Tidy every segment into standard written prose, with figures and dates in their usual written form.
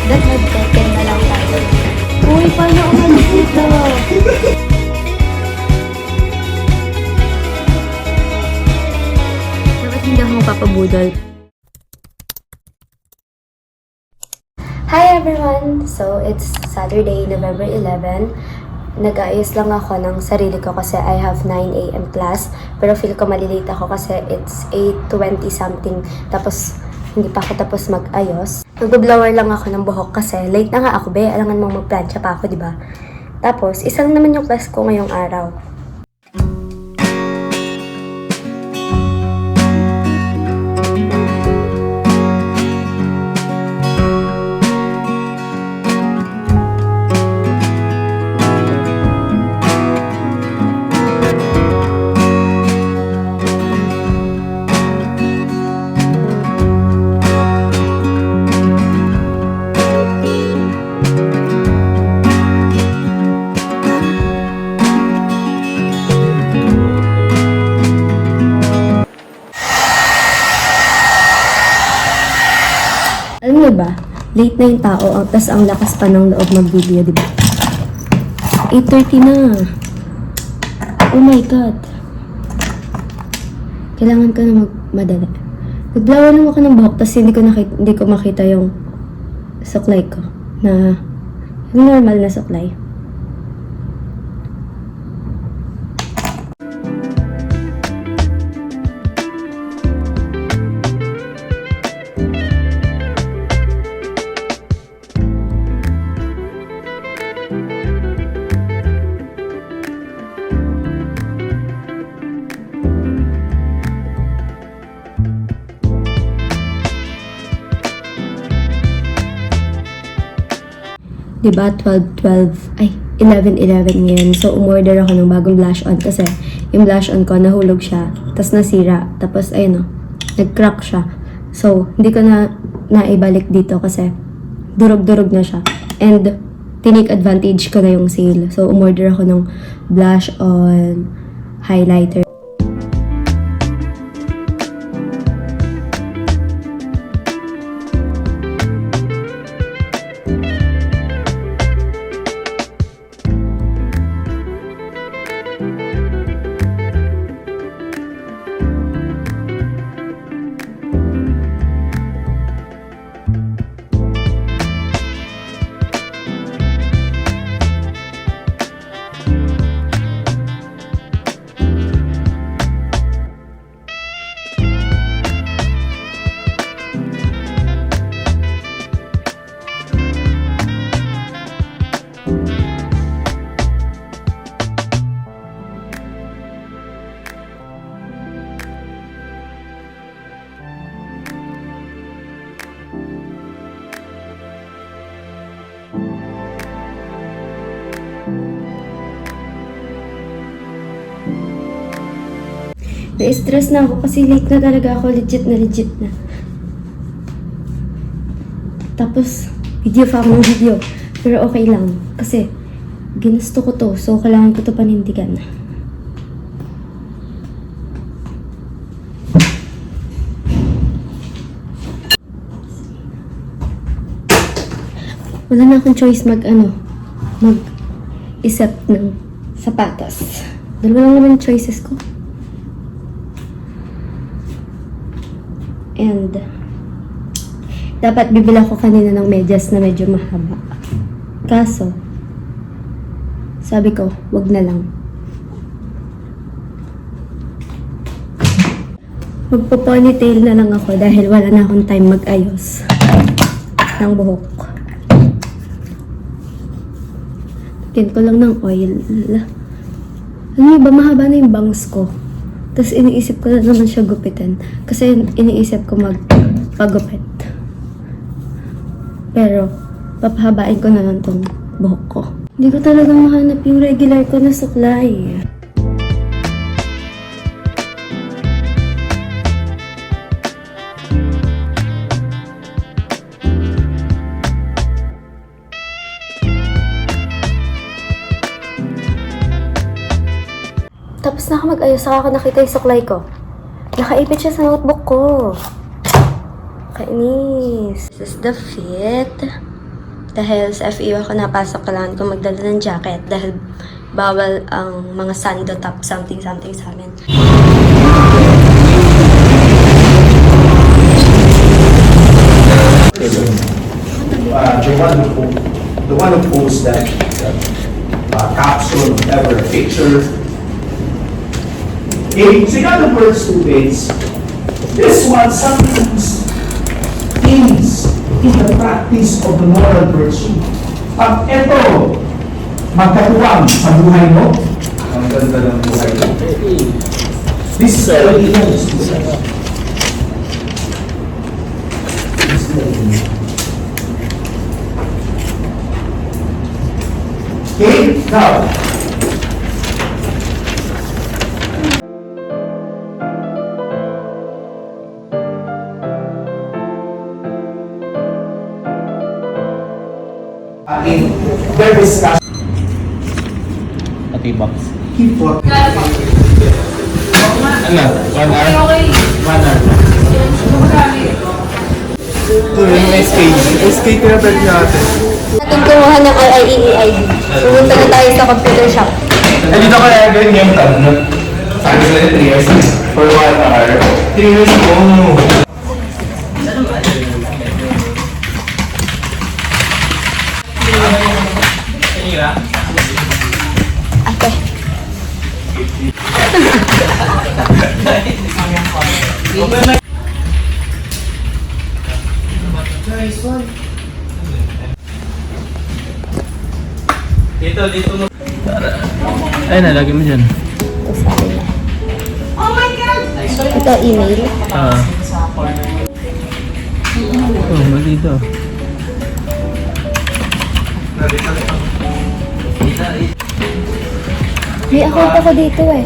That nag-second na lang tayo. Uy, paano umalis dito? Dapat hindi ako papabudol. Hi everyone! So, it's Saturday, November 11. Nag-aayos lang ako ng sarili ko kasi I have 9 AM class. Pero feel ko malilate ako kasi it's 8:20 something. Tapos, hindi pa ako tapos mag-ayos. Nag-blower lang ako ng buhok kasi late na nga ako, be. Alangan mong mag-plancha pa ako, di ba? Tapos, isa lang naman yung class ko ngayong araw. Alam mo ba, late na yung tao, tas ang lakas pa ng loob mag-video, di ba? 8:30 na. Oh my God. Kailangan ko na magmadali. Naglawa lang ako ng buhok, tas hindi ko makita yung suklay ko. Yung normal na suklay. Diba, 11:11 ngayon. So, umorder ako ng bagong blush on kasi yung blush on ko, nahulog siya. Tapos nasira. Tapos, ayun o, nag-crack siya. So, hindi ko na naibalik dito kasi durog-durog na siya. And, tinake advantage ko na yung sale. So, umorder ako ng blush on highlighter. Na-stress na ako kasi late na talaga ako. Legit na. Tapos, video pa ako ng video. Pero okay lang. Kasi, ginusto ko to. So, kailangan ko to panindigan. Wala na akong choice mag-isip ng sapatos. Dalawa lang naman choices ko. And, dapat bibila ko kanina ng medyas na medyo mahaba. Kaso, sabi ko, wag na lang. Magpo-ponytail na lang ako dahil wala na akong time mag-ayos ng buhok. Lagyan ko lang ng oil. Alam niyo ba, mahaba na yung bangs ko. Tapos iniisip ko na naman siya gupitin. Kasi iniisip ko magpagupit. Pero, papahabain ko na lang tong buhok ko. Hindi ko talaga mahanap yung regular ko na suklay. Tapos na ako mag-ayos, saka ako nakita yung suklay ko. Nakaipit siya sa notebook ko. Kainis. This is the fit. Dahil sa FEU ako napasok, kailangan ko magdala ng jacket dahil bawal ang mga sando top something sa amin. The one who posts that caption, whatever, picture. Okay, so in other words, students, this one sometimes is in the practice of the moral virtue. Pag ito, magkatuwang sa buhay mo, ang ganda ng buhay mo. This is the idea of students. This is the idea. Okay, now, in their discussion, Atibox. keep for Ano? 1 hour? 1 hour. Yung SK tinatag natin. Natin kumuha ng RIEEID. Pumunta na tayo sa computer shop. Dito ko na gawin yung tanong. Sabi sa 3 years for 1 hour. 3 years ko. Ate. Dito mo. Ay, nalagay mo dyan. Ito sa akin na. Ito, email. Oh, mali ito. May account ako dito eh.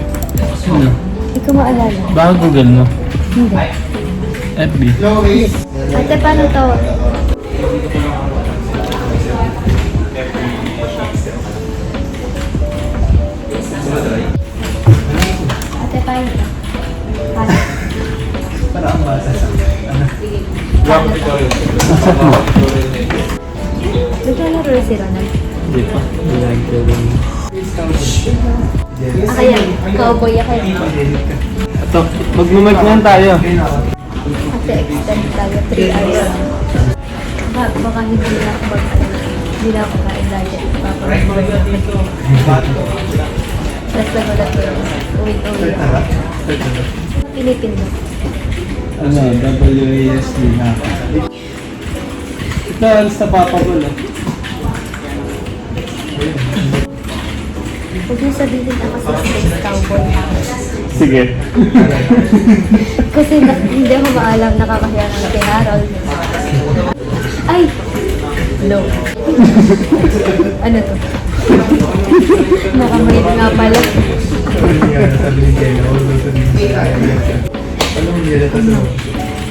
Ano? Hindi ko maalala. Baka Google mo. Hindi. FB. Ate, paano to? Ate, paano to? Paano? Naglalaro si Ronald. Hindi pa. Ako yan. Cowboy ako yan. Ito, magmamag na tayo. Ate, extend tayo. 3 hours. Baka hindi na ako hindi na ako kain lagi. Tapos nagulat ko lang. Uwi-uwi ako. Pilipin mo. Ano, WASD na. Ito, alas na papagol eh. Huwag niyo sabihin ako sa space cowboy. Sige. Kasi hindi ako maalam nakakahiya ng kay Harold. Ay! No. Ano to? Nakamay nga pala.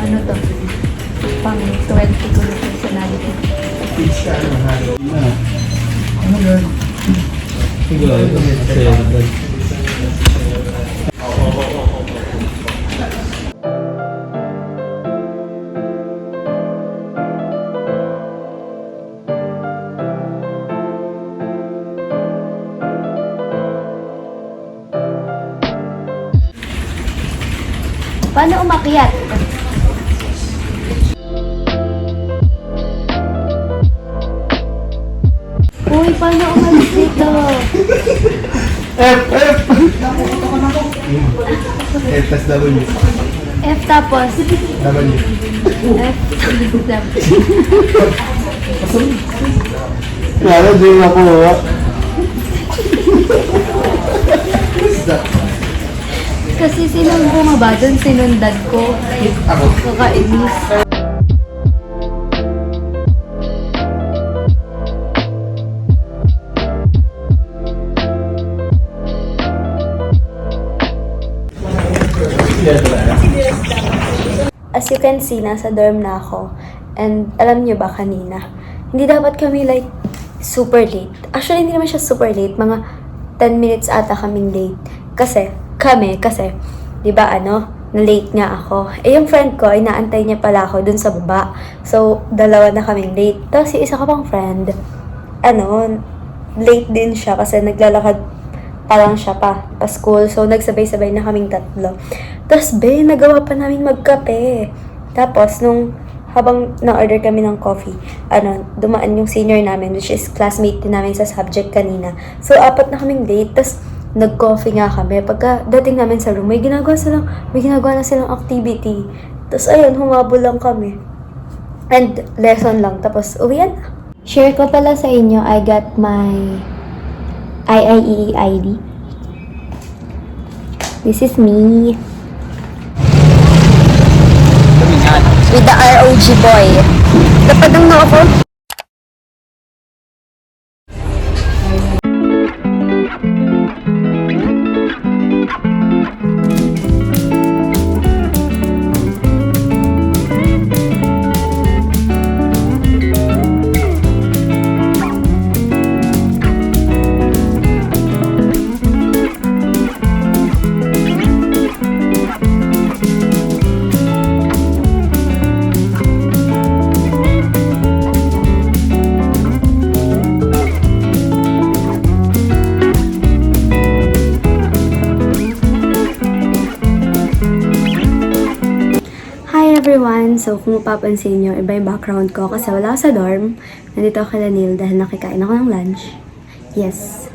Ano to? Pang 20 ko na personality. Siguro, ito may Paano umakyat? Uy, paano umalis dito? F! F plus W. F tapos. W. F tapos. Kaya di ako. Kasi sinong bumaba doon, sinundan ko. Ako. Kakainis. As you can see, nasa dorm na ako. And alam niyo ba kanina, hindi dapat kami like super late. Actually, hindi naman siya super late. Mga 10 minutes ata kaming late. Kasi, di ba na late nga ako. Eh, yung friend ko, inaantay niya pala ako dun sa baba. So, dalawa na kaming late. Tapos, yung isa ko pang friend, late din siya kasi naglalakad pa lang siya pa school. So, nagsabay-sabay na kaming tatlo. Tapos, nagawa pa namin magkape. Tapos, habang na-order kami ng coffee, dumaan yung senior namin, which is classmate din namin sa subject kanina. So, 4 na kaming late. Tapos, nag-coffee nga kami. Pagka dating namin sa room, may ginagawa na silang activity. Tapos, ayun, humabol lang kami. And, lesson lang. Tapos, uwian na. Share ko pala sa inyo, I got my IIEE ID. This is me. With the ROG boy. Dapat nang ako. Everyone, so kung mapapansin nyo, iba yung background ko kasi wala ako sa dorm. Nandito ako kay Neil dahil nakikain ako ng lunch. Yes,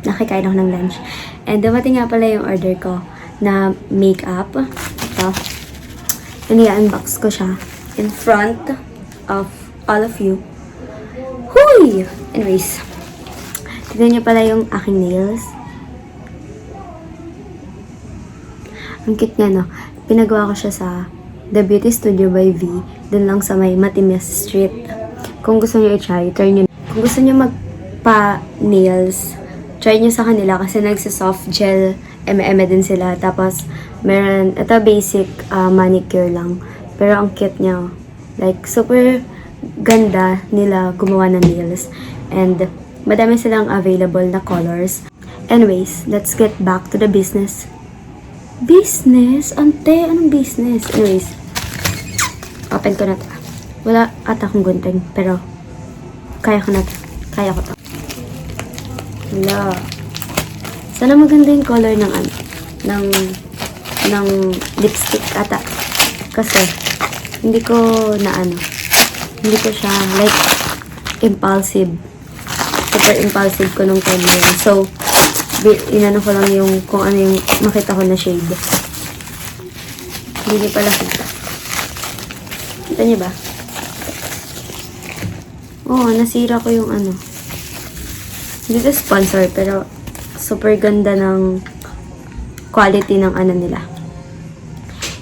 nakikain ako ng lunch. And dumating nga pala yung order ko na makeup. Ito. I-unbox ko siya in front of all of you. Huy! Anyways, tignan nyo pala yung aking nails. Ang cute nga, no? Pinagawa ko siya sa The Beauty Studio by V, dun lang sa may Matimes Street. Kung gusto nyo i-try, try nyo. Kung gusto nyo magpa-nails, try nyo sa kanila kasi nagsa-soft gel, eme-eme din sila. Tapos, meron, ito basic manicure lang. Pero ang cute niya. Like, super ganda nila gumawa ng nails. And, madami silang available na colors. Anyways, let's get back to the business. Business? Ante, anong business? Anyways, open ko na to. Wala ata akong gunting, pero kaya ko na to. Kaya ko to. Wala. Sana maganda yung color ng ng lipstick ata. Kasi, hindi ko hindi ko siya, like, impulsive. Super impulsive ko nung time yun. So, inano ko lang yung kung ano yung makita ko na shade. Hindi pala kita. Kita niyo ba? Oo, nasira ko yung Hindi to sponsor, pero super ganda ng quality ng nila.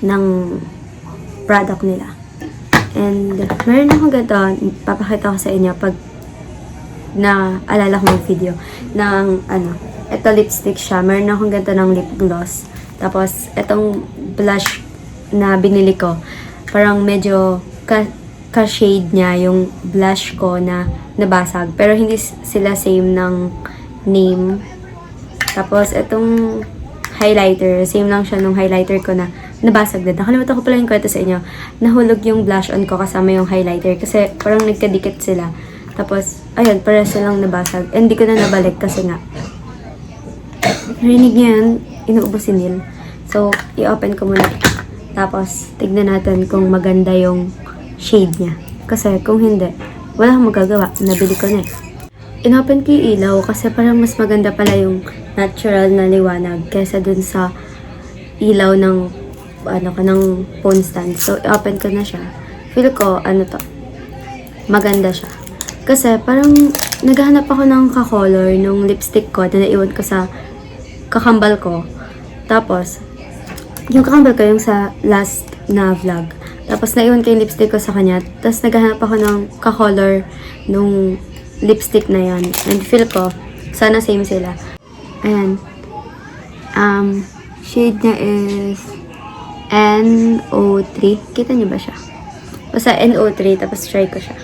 Ng product nila. And, meron akong ganito. Papakita ko sa inyo pag alala ko mag video ng ito lipstick siya. Meron akong ganito ng lip gloss. Tapos, itong blush na binili ko, parang medyo ka-shade niya yung blush ko na nabasag. Pero hindi sila same ng name. Tapos, itong highlighter, same lang siya nung highlighter ko na nabasag din. Nakalimutan ko pala yung kwento sa inyo. Nahulog yung blush on ko kasama yung highlighter kasi parang nagkadikit sila. Tapos, ayun, parehas silang nabasag. And hindi ko na nabalik kasi nga. Narinig niyo yan, inuubos si Neil. So, i-open ko muna. Tapos, tignan natin kung maganda yung shade niya. Kasi kung hindi, wala akong magagawa. Nabili ko na eh. In-open ko yung ilaw kasi parang mas maganda pala yung natural na liwanag kaysa dun sa ilaw ng ng phone stand. So, i-open ko na siya. Feel ko, maganda siya. Kasi parang naghahanap ako ng ka-color nung lipstick ko na naiwan ko sa kakambal ko. Tapos, yung kakambal ko yung sa last na vlog. Tapos, naiwan ko yung lipstick ko sa kanya. Tapos, naghahanap ako ng ka-color nung lipstick na yan. And feel ko, sana same sila. Ayan. Shade niya is NO3. Kita niyo ba siya? Basta NO3, tapos try ko siya.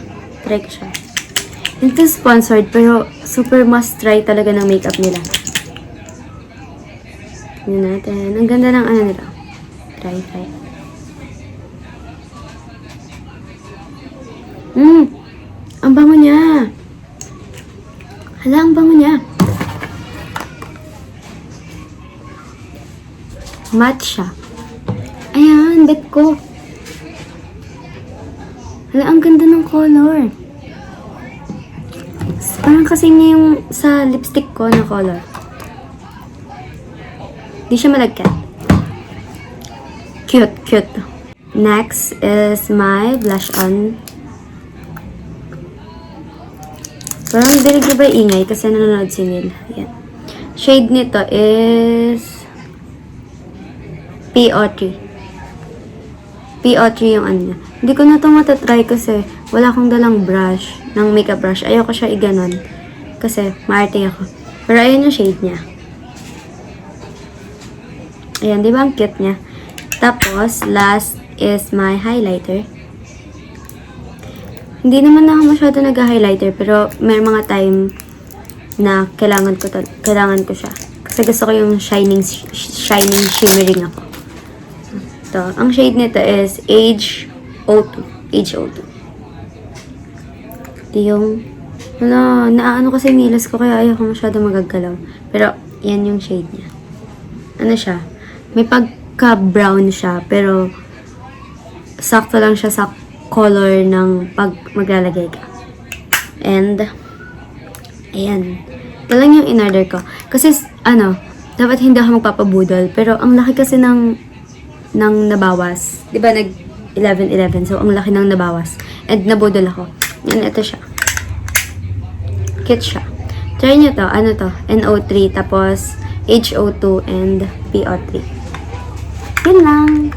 Hindi sponsored, pero super must try talaga ng makeup nila. Yun natin. Ang ganda ng nila. Try. Ang bango niya. Hala, ang bango niya. Matcha. Ayan, bet ko. Hala, ang ganda ng color. Parang kasi niya yung sa lipstick ko na color. Di siya malagkat. Cute. Next is my blush on. Parang dinig ba ingay kasi nanonood si Neil. Yan. Shade nito is PO3. PO3 yung ano niya. Hindi ko na ito matatry kasi wala akong dalang brush, ng makeup brush. Ayoko siya iganon. Kasi maarte ako. Pero ayun yung shade niya. Ayan, di ba ang cute niya? Tapos, last is my highlighter. Hindi naman ako masyado nag-highlighter, pero may mga time na kailangan ko siya. Kasi gusto ko yung shining shimmering ako. Ito, ang shade nito is Age 02. Ito yung, naano kasi nilas ko kaya ayoko masyado magagalaw. Pero, yan yung shade niya. Ano siya? May pagka-brown siya, pero sakto lang siya sa color ng pag maglalagay ka. And, ayan. Ito lang yung in-order ko. Kasi, dapat hindi ako magpapabudol. Pero, ang laki kasi ng nabawas. Di ba, nag-11-11. So, ang laki ng nabawas. And, nabudol ako. Yan, ito siya. Cute siya. Try nyo to. Ano to? NO3. Tapos, H02 and PO3. Yun lang.